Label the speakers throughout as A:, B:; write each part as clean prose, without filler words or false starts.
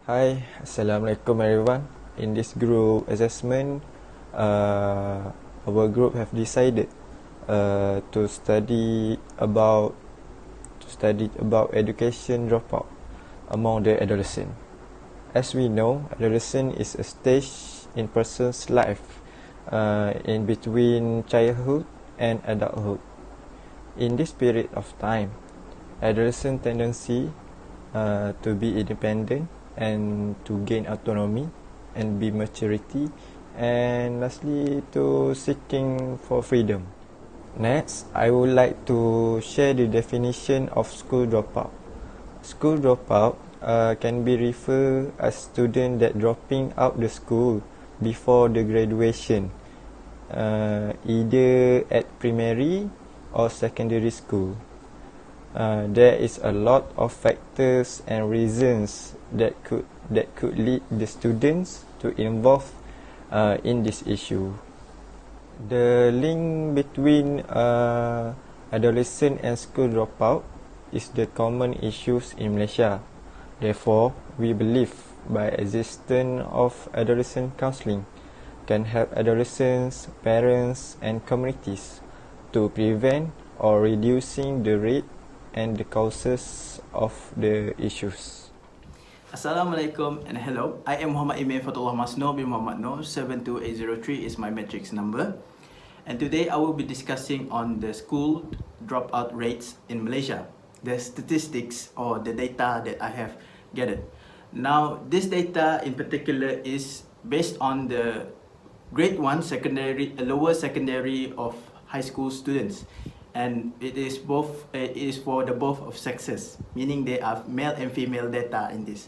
A: Hi, Assalamualaikum everyone. In this group assessment, our group have decided to study about education dropout among the adolescent. As we know, adolescence is a stage in person's life in between childhood and adulthood. In this period of time, adolescent tendency to be independent and to gain autonomy and be maturity, and lastly to seeking for freedom. Next, I would like to share the definition of school dropout. School dropout can be referred as student that dropping out the school before the graduation, either at primary or secondary school. There is a lot of factors and reasons that could lead the students to involve in this issue. The link between adolescent and school dropout is the common issues in Malaysia. Therefore, we believe by existence of adolescent counselling can help adolescents, parents and communities to prevent or reducing the rate and the causes of the issues.
B: Assalamualaikum and hello. I am Muhammad Imin Fatullah Masno bin Muhammad Noor. 72803 is my matrix number. And today I will be discussing on the school dropout rates in Malaysia. The statistics or the data that I have gathered. Now, this data in particular is based on the grade 1 secondary, lower secondary of high school students. And it is for the both of sexes, meaning they are male and female data in this.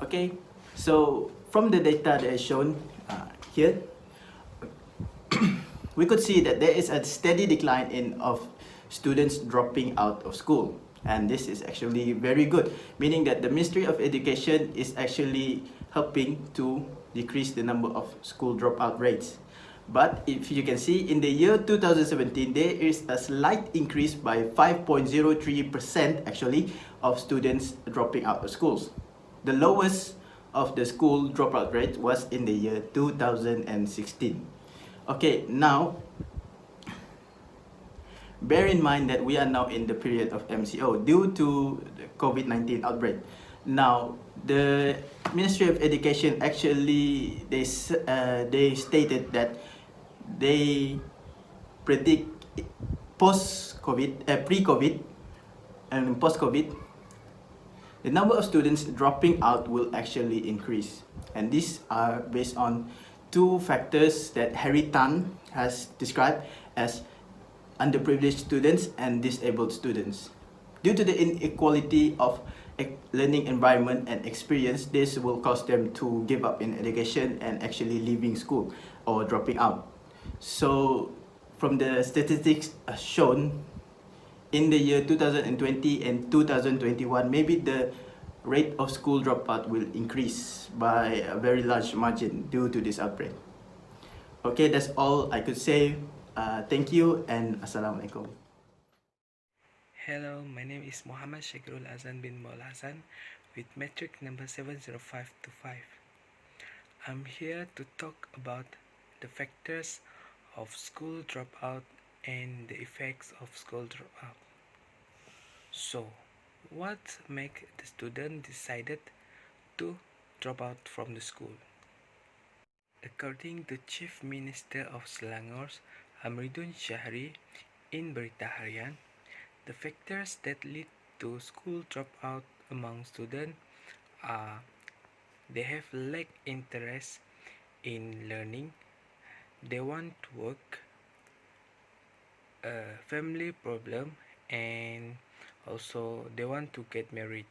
B: Okay, so from the data that is shown here, we could see that there is a steady decline of students dropping out of school, and this is actually very good, meaning that the Ministry of Education is actually helping to decrease the number of school dropout rates. But if you can see, in the year 2017, there is a slight increase by 5.03% actually of students dropping out of schools. The lowest of the school dropout rate was in the year 2016. Okay, now, bear in mind that we are now in the period of MCO due to the COVID-19 outbreak. Now, the Ministry of Education actually, they stated that they predict post-COVID, pre-COVID and post-COVID, the number of students dropping out will actually increase. And these are based on two factors that Harry Tan has described as underprivileged students and disabled students. Due to the inequality of learning environment and experience, this will cause them to give up in education and actually leaving school or dropping out. So, from the statistics shown, in the year 2020 and 2021, maybe the rate of school dropout will increase by a very large margin due to this outbreak. Okay, that's all I could say. Thank you and Assalamualaikum.
C: Hello, my name is Muhammad Shakirul Azan bin Maul Hassan with metric number 70525. I'm here to talk about the factors of school dropout and the effects of school dropout. So, what make the student decided to drop out from the school? According to Chief Minister of Selangor, Amridun Syahri, in Berita Harian, the factors that lead to school dropout among students are they have lack interest in learning, they want to work, a family problem, and also they want to get married.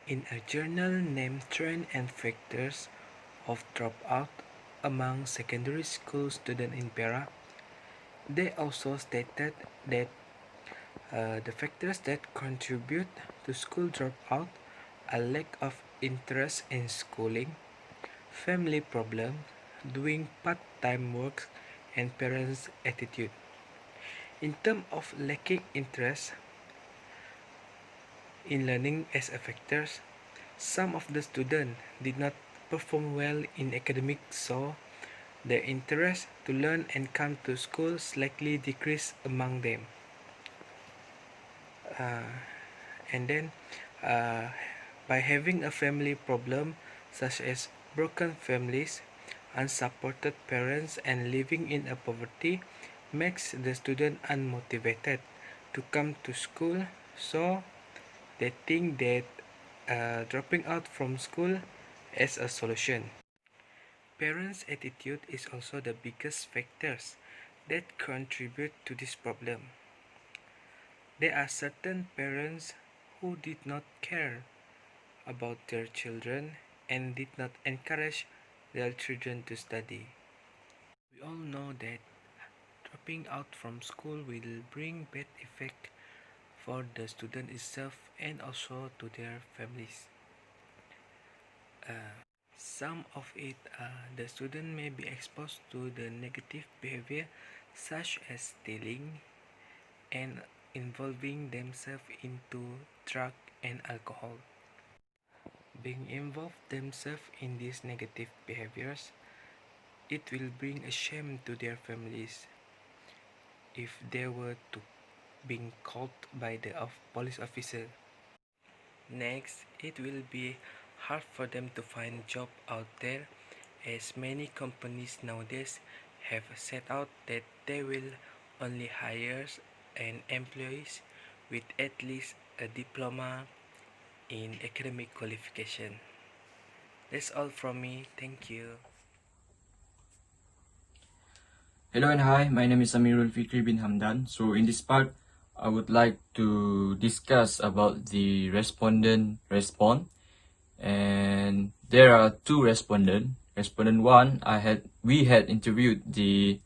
C: In a journal named Trend and Factors of Dropout among Secondary School Students in Perak, they also stated that the factors that contribute to school dropout are lack of interest in schooling, family problems, doing part-time work, and parents' attitude. In terms of lacking interest in learning as a factor, Some of the students did not perform well in academics, so their interest to learn and come to school slightly decreased among them. And then uh, by having a family problem such as broken families, unsupported parents, and living in a poverty makes the student unmotivated to come to school, so they think that dropping out from school is a solution. Parents' attitude is also the biggest factors that contribute to this problem. There are certain parents who did not care about their children and did not encourage their children to study. We all know that dropping out from school will bring bad effect for the student itself and also to their families. Some of it, the student may be exposed to the negative behavior such as stealing and involving themselves into drug and alcohol. Being involved themselves in these negative behaviors, it will bring a shame to their families if they were to being caught by the police officer. Next, it will be hard for them to find job out there, as many companies nowadays have set out that they will only hire an employees with at least a diploma in academic qualification. That's all from me. Thank you.
D: Hello and hi, my name is Amirul Fikri bin Hamdan. So in this part, I would like to discuss about the respondent response. And there are two respondents. Respondent 1, we had interviewed the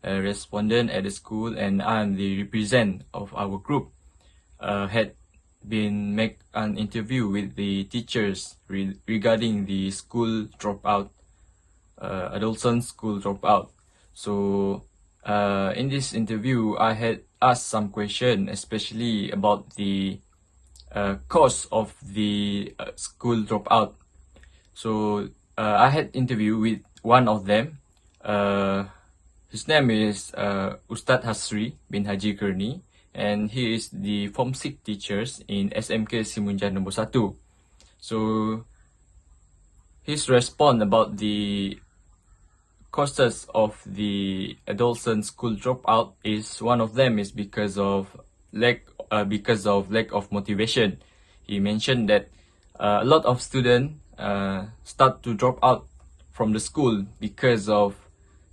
D: respondent at the school, and I'm the represent of our group. Had been make an interview with the teachers regarding the school dropout, adolescent school dropout. So in this interview, I had asked some question, especially about the cause of the school dropout. So I had interview with one of them. His name is Ustad Hasri bin Haji Kerni, and he is the Form 6 teachers in SMK Simunjan Nombor 1. So his response about the causes of the adolescent school dropout is, one of them is because of lack of motivation. He mentioned that a lot of students start to drop out from the school because of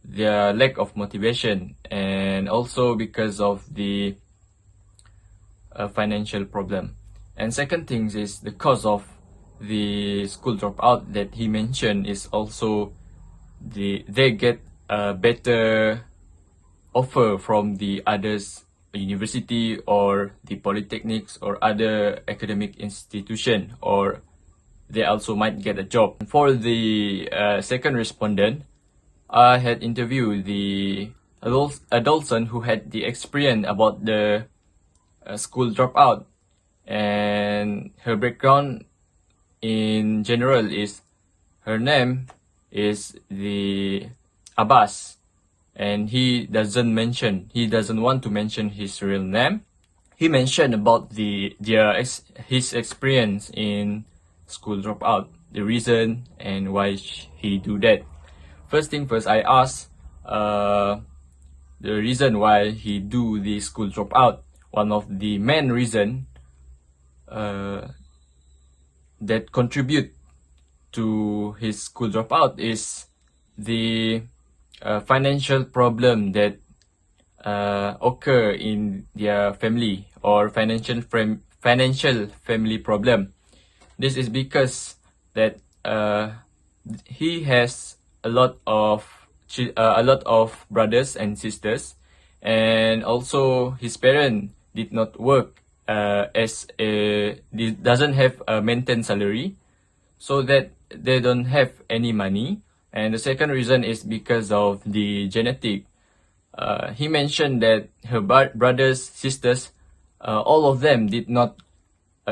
D: their lack of motivation, and also because of the financial problem. And second thing is the cause of the school dropout that he mentioned is also they get a better offer from the others university or the polytechnics or other academic institution, or they also might get a job. For the second respondent, I had interviewed the adolescent who had the experience about the school dropout, and her background in general is, her name is the Abbas, and he doesn't want to mention his real name. He mentioned about his experience in school dropout, the reason and why he do that. First thing first, I asked the reason why he do the school dropout. One of the main reason that contribute to his school dropout is the financial problem that occur in their family, or financial family problem. This is because that he has a lot of brothers and sisters, and also his parents did not work doesn't have a maintained salary, so that they don't have any money. And the second reason is because of the genetic. He mentioned that her brothers, sisters, all of them did not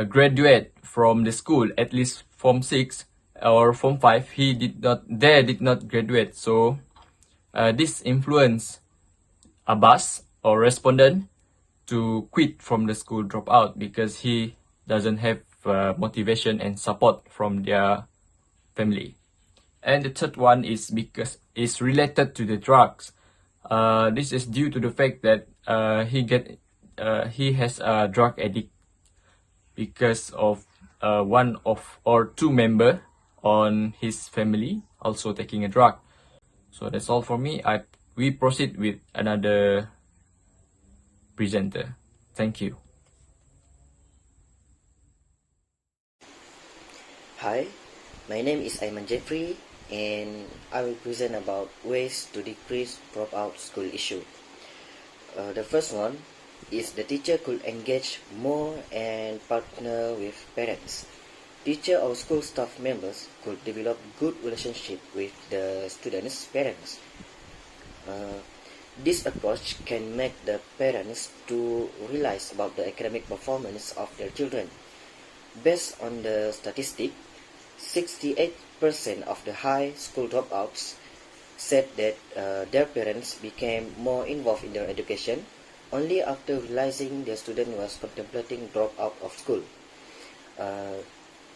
D: graduate from the school, at least Form 6 or Form 5, he did not graduate. So this influenced Abbas or respondent to quit from the school, drop out, because he doesn't have motivation and support from their family. And the third one is because it's related to the drugs. This is due to the fact that he has a drug addict because of one of or two member on his family also taking a drug. So that's all for me. We proceed with another presenter. Thank you.
E: Hi, my name is Ayman Jeffrey, and I will present about ways to decrease dropout school issue. The first one is the teacher could engage more and partner with parents. Teacher or school staff members could develop good relationship with the students' parents. This approach can make the parents to realize about the academic performance of their children. Based on the statistic, 68% of the high school dropouts said that their parents became more involved in their education only after realizing their student was contemplating drop out of school.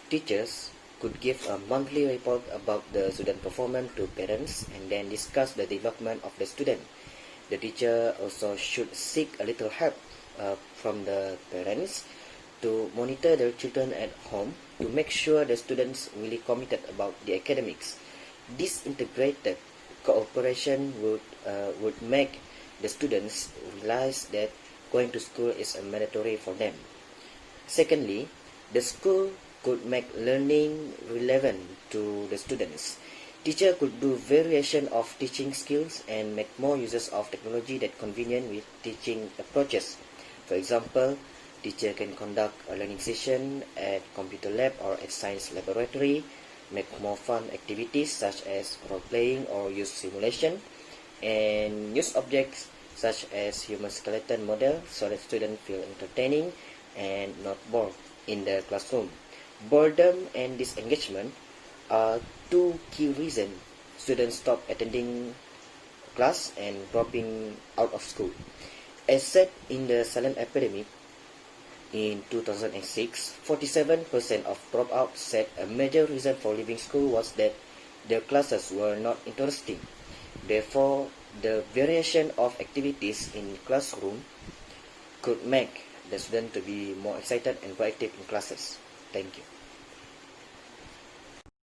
E: Teachers could give a monthly report about the student performance to parents and then discuss the development of the student. The teacher also should seek a little help from the parents to monitor their children at home to make sure the students really committed about the academics. This integrated cooperation would make the students realize that going to school is a mandatory for them. Secondly, the school could make learning relevant to the students. Teacher could do variation of teaching skills and make more uses of technology that convenient with teaching approaches. For example, teacher can conduct a learning session at computer lab or at science laboratory, make more fun activities such as role-playing or use simulation, and use objects such as human skeleton model so that students feel entertaining and not bored in the classroom. Boredom and disengagement are two key reasons students stop attending class and dropping out of school. As said in the silent epidemic, in 2006, 47% of dropouts said a major reason for leaving school was that their classes were not interesting. Therefore, the variation of activities in classroom could make the student to be more excited and proactive in classes. Thank you.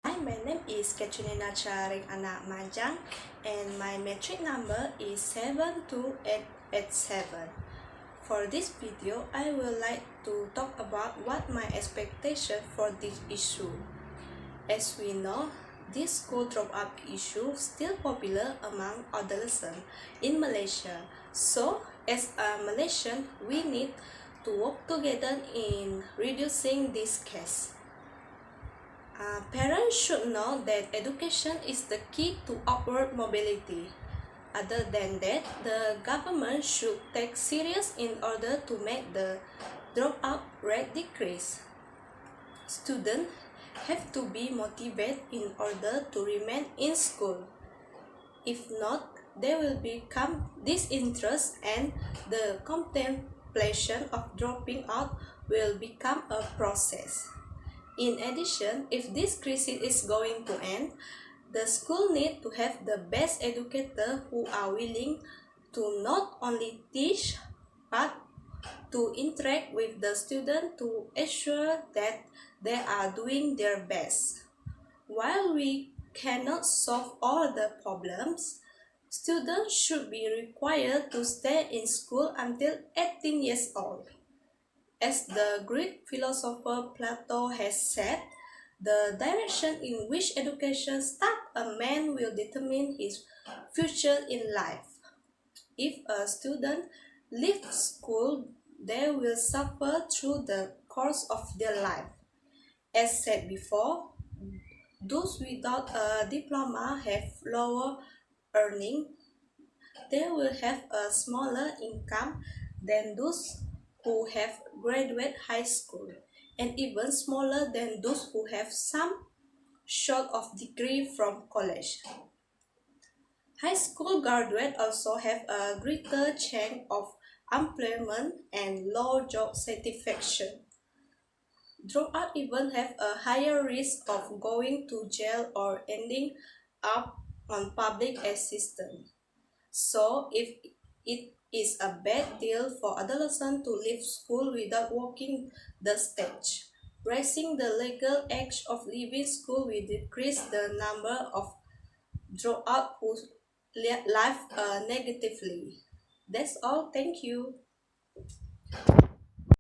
F: Hi, my name is Katrina Charing Anak Majang, and my metric number is 72887. For this video, I would like to talk about what my expectation for this issue. As we know, this school dropout issue still popular among adolescents in Malaysia. So, as a Malaysian, we need to work together in reducing this case. Parents should know that education is the key to upward mobility. Other than that, the government should take serious in order to make the dropout rate decrease. Students have to be motivated in order to remain in school. If not, they will become disinterested and the contemplation of dropping out will become a process. In addition, if this crisis is going to end, the school need to have the best educators who are willing to not only teach but to interact with the student to ensure that they are doing their best. While we cannot solve all the problems, students should be required to stay in school until 18 years old. As the Greek philosopher Plato has said, the direction in which education starts a man will determine his future in life. If a student leaves school, they will suffer through the course of their life. As said before, those without a diploma have lower earning. They will have a smaller income than those who have graduated high school. and even smaller than those who have some sort of degree from college. High school graduates also have a greater chance of employment and low job satisfaction. Dropouts even have a higher risk of going to jail or ending up on public assistance. So, if it is a bad deal for adolescents to leave school without walking the stage, raising the legal age of leaving school will decrease the number of dropouts who live negatively. That's all. Thank you.